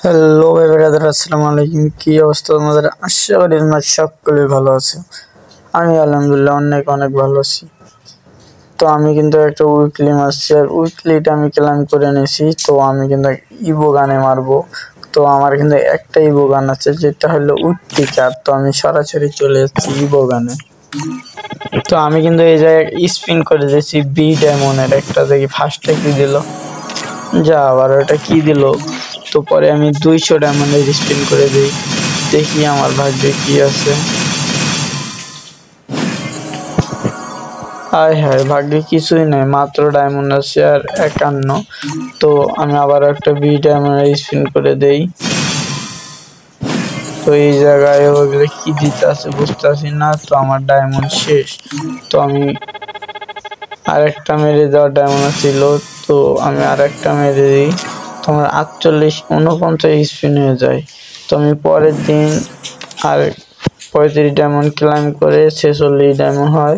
Hello brother, আসসালামু আলাইকুম। কি অবস্থা তোমাদের? আশা করি তোমরা সকলে ভালো আছো। আমি আলহামদুলিল্লাহ অনেক অনেক ভালো আছি। তো আমি কিন্তু একটা উইকলি মারছি, আর উইকলিটা আমি ক্লাইম করে নিয়েছি। তো আমি কিন্তু ইভো গানে মারবো। তো আমার কিন্তু একটা ইভো গান আছে, যেটা হলো উডপিকার। তো আমি সরাসরি চলে যাচ্ছি ইভো গানে। তো আমি কিন্তু এই জায়গায় স্পিন করে দিয়েছি বি ডায়মন্ডের একটা, দেখি ফার্স্টে কি দিল, যা আবার ওটা কি দিল। তো পরে আমি 200 ডায়মন্ডের স্পিন করে দিই, দেখি আমার ভাগ্যে কি আছে। আয় হায়, ভাগ্যে কিছুই নাই, মাত্র ডায়মন্ড আছে আর 51। তো আমি আবার একটা বি ডায়মন্ডের স্পিন করে দেই। তো এই জায়গায় ওগুলো কি দিতে আছে বুঝতেছি না। তো আমার ডায়মন্ড শেষ। তো আমি আরেকটা মেরে দেওয়ার ডায়মন্ড ছিল, তো আমি আরেকটা মেরে দিই। তোমার 48-49 স্পিন হয়ে যায়। তো আমি পরের দিন আর 35 ডায়মন্ড ক্লাইম করে 46 ডায়মন্ড হয়।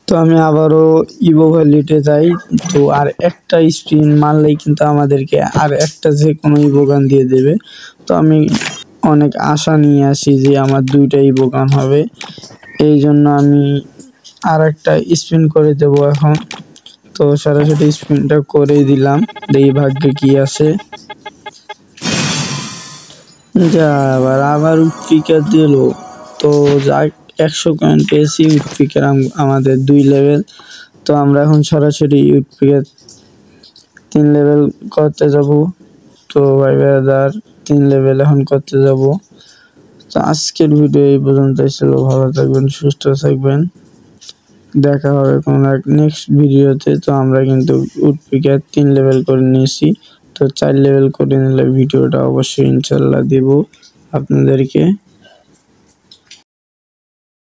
তো আমি আবারও ইভো ভ্যালিতে যাই। তো আর একটা স্পিন মারলেই কিন্তু আমাদেরকে আর একটা যে কোনো ইভো গান দিয়ে দেবে। তো আমি অনেক আশা নিয়ে আসি যে আমার 2টা ইভো গান হবে, এই জন্য আমি আর একটা স্পিন করে দেব এখন। তো সরাসরি স্পিনটা করেই দিলাম, দেখি ভাগ্যে কি আছে। যা আবার উডপিকার দিল। তো যাক, 100 কয়েন পেয়েছি। উডপিকার আমাদের 2 লেভেল। তো আমরা এখন সরাসরি উডপিকার 3 লেভেল করতে যাব। তো ভাই ব্রাদার 3 লেভেল এখন করতে যাব। তো আজকের ভিডিও এই পর্যন্তই ছিল। ভালো থাকবেন, সুস্থ থাকবেন, দেখা হবে কোনো এক নেক্সট ভিডিওতে। তো আমরা কিন্তু উডপিকার 3 লেভেল করে নিয়েছি। তো 4 লেভেল করে নিলে ভিডিওটা অবশ্যই ইনশাল্লাহ দিব আপনাদেরকে।